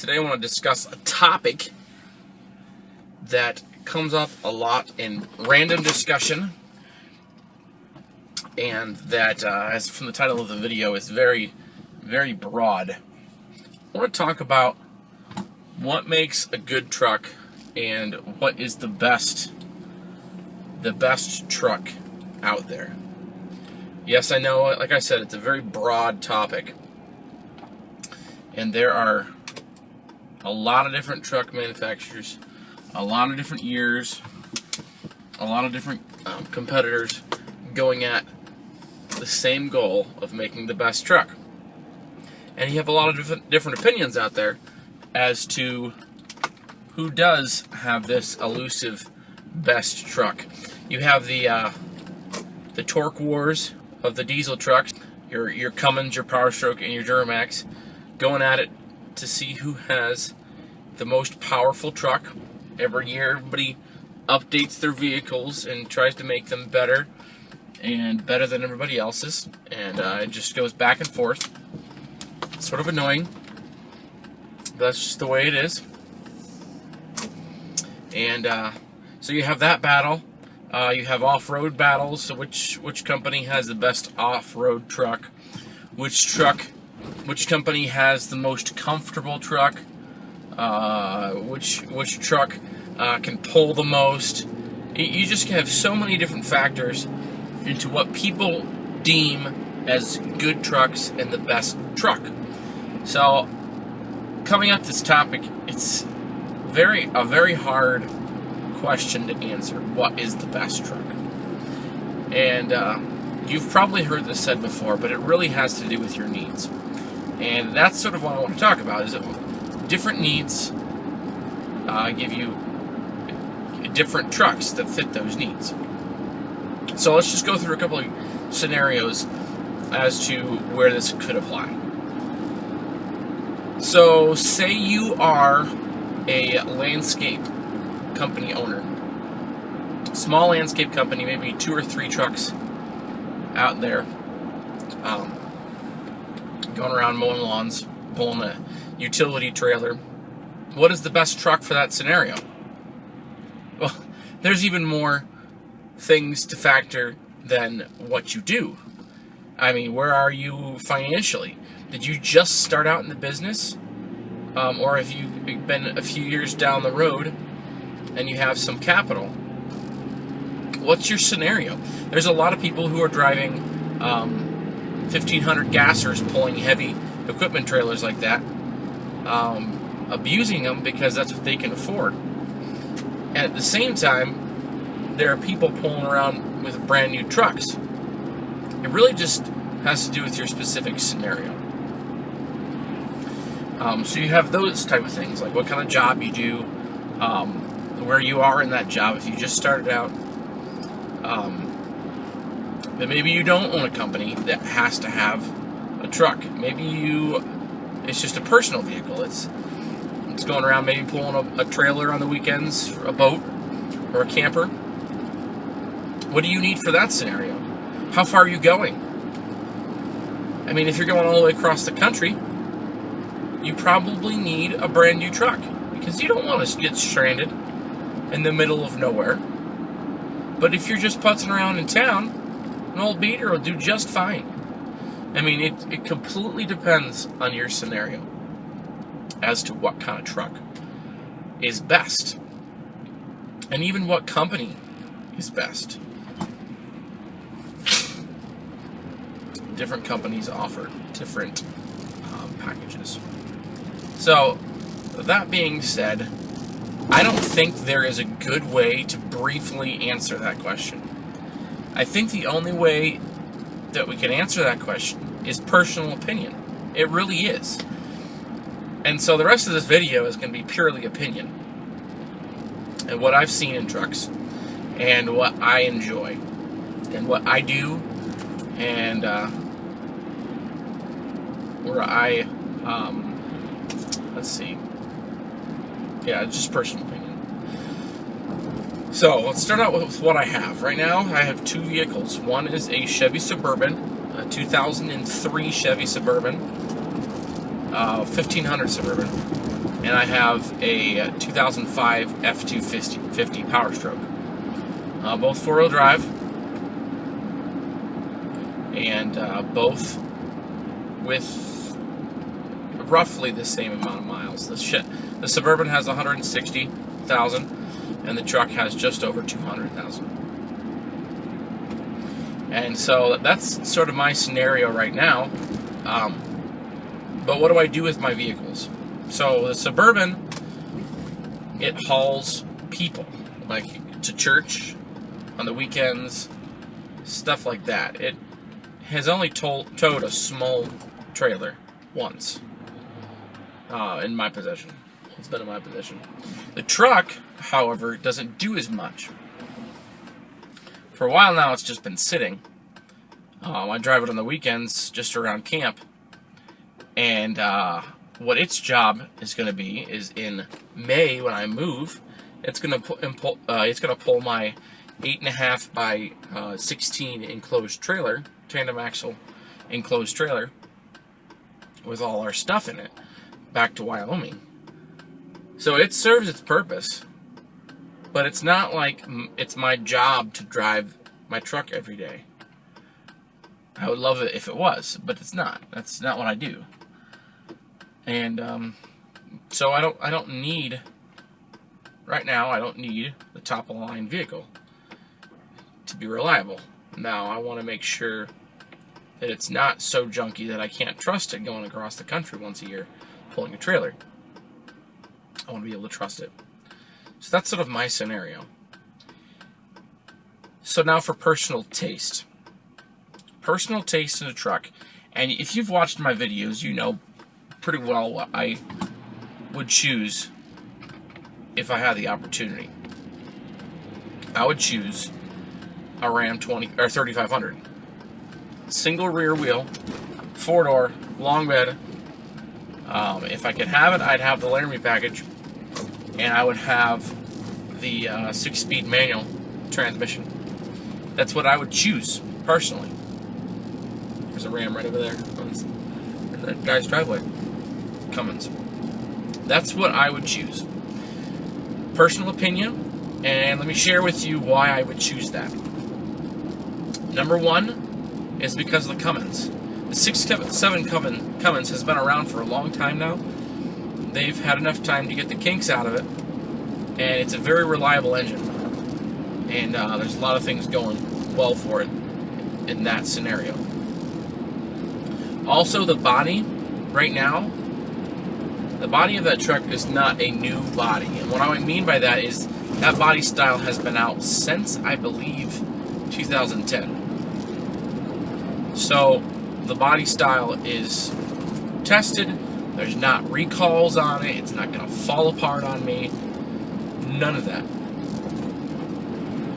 Today I want to discuss a topic that comes up a lot in random discussion, and that, as from the title of the video, is very, very broad. I want to talk about what makes a good truck and what is the best truck out there. Yes, I know, like I said, it's a very broad topic, and there are a lot of different truck manufacturers, a lot of different years, a lot of different competitors going at the same goal of making the best truck. And you have a lot of different opinions out there as to who does have this elusive best truck. You have the torque wars of the diesel trucks, your Cummins, your Powerstroke, and your Duramax, going at it to see who has the most powerful truck. Every year, everybody updates their vehicles and tries to make them better and better than everybody else's, and it just goes back and forth. It's sort of annoying, but that's just the way it is. And so you have that battle. You have off-road battles. So which company has the best off-road truck? Which company has the most comfortable truck? Which truck can pull the most? You just have so many different factors into what people deem as good trucks and the best truck. So, coming at this topic, it's a very hard question to answer. What is the best truck? And you've probably heard this said before, but it really has to do with your needs. And that's sort of what I want to talk about, is that different needs give you different trucks that fit those needs. So let's just go through a couple of scenarios as to where this could apply. So say you are a landscape company owner. Small landscape company, maybe 2 or 3 trucks out there, going around mowing lawns, pulling a utility trailer. What is the best truck for that scenario? Well, there's even more things to factor than what you do. I mean, where are you financially? Did you just start out in the business? Or have you been a few years down the road and you have some capital? What's your scenario? There's a lot of people who are driving 1,500 gassers, pulling heavy equipment trailers like that, abusing them because that's what they can afford. And at the same time, there are people pulling around with brand new trucks. It really just has to do with your specific scenario. So you have those type of things, like what kind of job you do, where you are in that job. If you just started out, then maybe you don't own a company that has to have a truck. Maybe it's just a personal vehicle. It's going around, maybe pulling a trailer on the weekends, a boat, or a camper. What do you need for that scenario? How far are you going? I mean, if you're going all the way across the country, you probably need a brand new truck, because you don't want to get stranded in the middle of nowhere. But if you're just putzing around in town, an old beater will do just fine. I mean, it completely depends on your scenario as to what kind of truck is best, and even what company is best. Different companies offer different packages. So, that being said, I don't think there is a good way to briefly answer that question. I think the only way that we can answer that question is personal opinion. It really is. And so the rest of this video is going to be purely opinion, and what I've seen in trucks, and what I enjoy, and what I do, and where I, let's see, yeah, just personal opinion. So let's start out with what I have. Right now, I have 2 vehicles. One is a Chevy Suburban, a 2003 Chevy Suburban, 1500 Suburban, and I have a 2005 F-250 Power Stroke. Both four-wheel drive, and both with roughly the same amount of miles. The Suburban has 160,000, and the truck has just over 200,000. And so that's sort of my scenario right now. But what do I do with my vehicles? So the Suburban, it hauls people, like to church on the weekends, stuff like that. It has only towed a small trailer once in my possession. It's been in my possession. The truck, however, doesn't do as much. For a while now, it's just been sitting. I drive it on the weekends, just around camp. And what its job is going to be is in May when I move, it's going to pull my 8.5 by 16 enclosed trailer, tandem axle enclosed trailer, with all our stuff in it, back to Wyoming. So it serves its purpose, but it's not like it's my job to drive my truck every day. I would love it if it was, but it's not. That's not what I do. And so I don't need, right now, I don't need the top-of-the-line vehicle to be reliable. Now, I want to make sure that it's not so junky that I can't trust it going across the country once a year pulling a trailer. I want to be able to trust it. So that's sort of my scenario. So now for personal taste. Personal taste in a truck. And if you've watched my videos, you know pretty well what I would choose if I had the opportunity. I would choose a Ram 3500. Single rear wheel, 4-door, long bed. If I could have it, I'd have the Laramie package, and I would have the 6-speed manual transmission. That's what I would choose, personally. There's a Ram right over there in that guy's driveway. Cummins. That's what I would choose. Personal opinion, and let me share with you why I would choose that. Number one is because of the Cummins. The 6.7 Cummins has been around for a long time now. They've had enough time to get the kinks out of it, and it's a very reliable engine. And there's a lot of things going well for it in that scenario. Also, the body, right now, the body of that truck is not a new body. And what I mean by that is that body style has been out since, I believe, 2010. So the body style is tested. There's not recalls on it. It's not going to fall apart on me. None of that.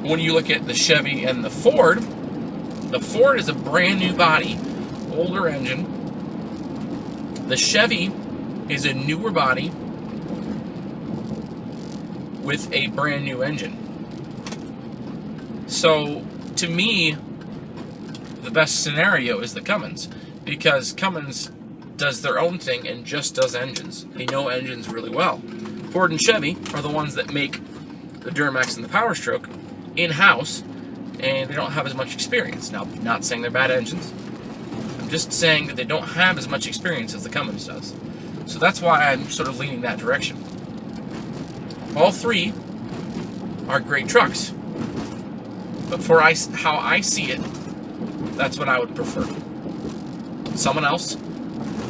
When you look at the Chevy and the Ford is a brand new body, older engine. The Chevy is a newer body with a brand new engine. So, to me, the best scenario is the Cummins, because Cummins does their own thing and just does engines. They know engines really well. Ford and Chevy are the ones that make the Duramax and the Power Stroke in-house, and they don't have as much experience. Now, I'm not saying they're bad engines. I'm just saying that they don't have as much experience as the Cummins does. So that's why I'm sort of leaning that direction. All three are great trucks. But for how I see it, that's what I would prefer. Someone else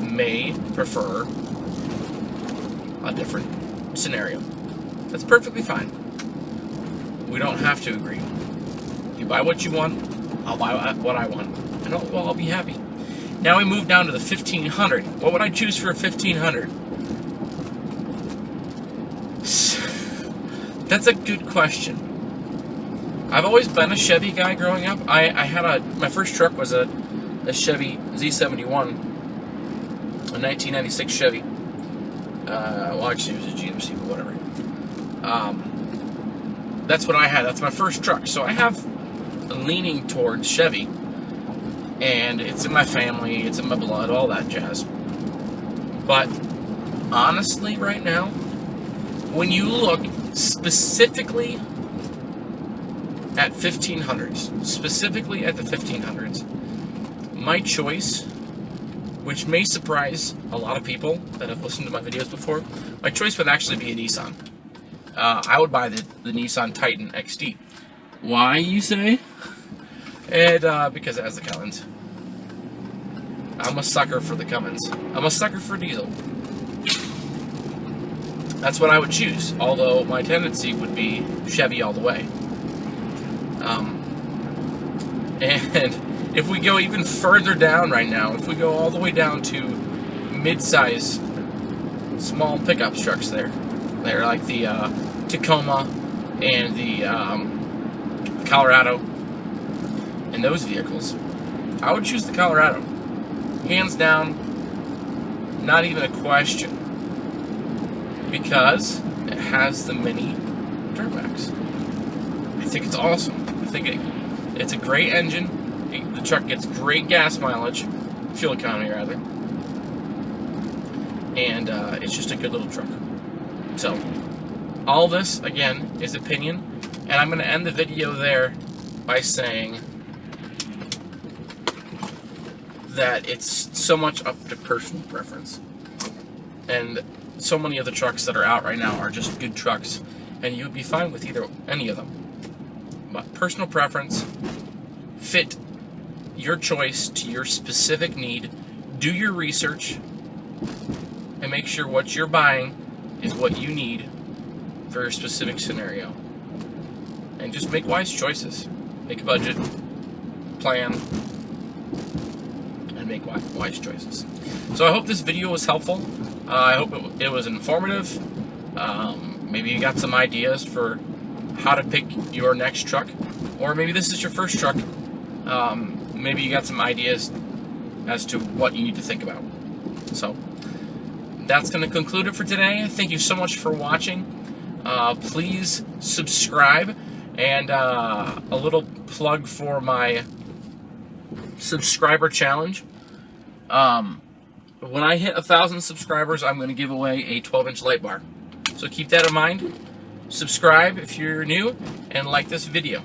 may prefer a different scenario. That's perfectly fine. We don't have to agree. You buy what you want, I'll buy what I want, and I'll be happy. Now we move down to the 1500. What would I choose for a 1500? That's a good question. I've always been a Chevy guy growing up. My first truck was a Chevy Z71, a 1996 Chevy. Well, actually, it was a GMC, but whatever. That's what I had. That's my first truck. So I have a leaning towards Chevy, and it's in my family, it's in my blood, all that jazz. But honestly, right now, when you look specifically at 1500s, specifically at the 1500s, my choice, which may surprise a lot of people that have listened to my videos before, my choice would actually be a Nissan. I would buy the Nissan Titan XD. Why, you say? And because it has the Cummins. I'm a sucker for the Cummins. I'm a sucker for diesel. That's what I would choose, although my tendency would be Chevy all the way. And if we go even further down right now, if we go all the way down to mid-size small pickup trucks they're like the Tacoma and the Colorado and those vehicles, I would choose the Colorado. Hands down, not even a question. Because it has the mini dirtbacks. I think it's awesome. I think it's a great engine. The truck gets great gas mileage, fuel economy rather, and it's just a good little truck. So, all this again is opinion, and I'm going to end the video there by saying that it's so much up to personal preference, and so many of the trucks that are out right now are just good trucks, and you'd be fine with any of them. But personal preference, fit your choice to your specific need, do your research, and make sure what you're buying is what you need for your specific scenario. And just make wise choices. Make a budget, plan, and make wise choices. So I hope this video was helpful. I hope it was informative. Maybe you got some ideas for how to pick your next truck, or maybe this is your first truck. Maybe you got some ideas as to what you need to think about. So that's going to conclude it for today. Thank you so much for watching. Please subscribe, and a little plug for my subscriber challenge. When I hit 1,000 subscribers, I'm going to give away a 12-inch light bar. So keep that in mind. Subscribe if you're new, and like this video.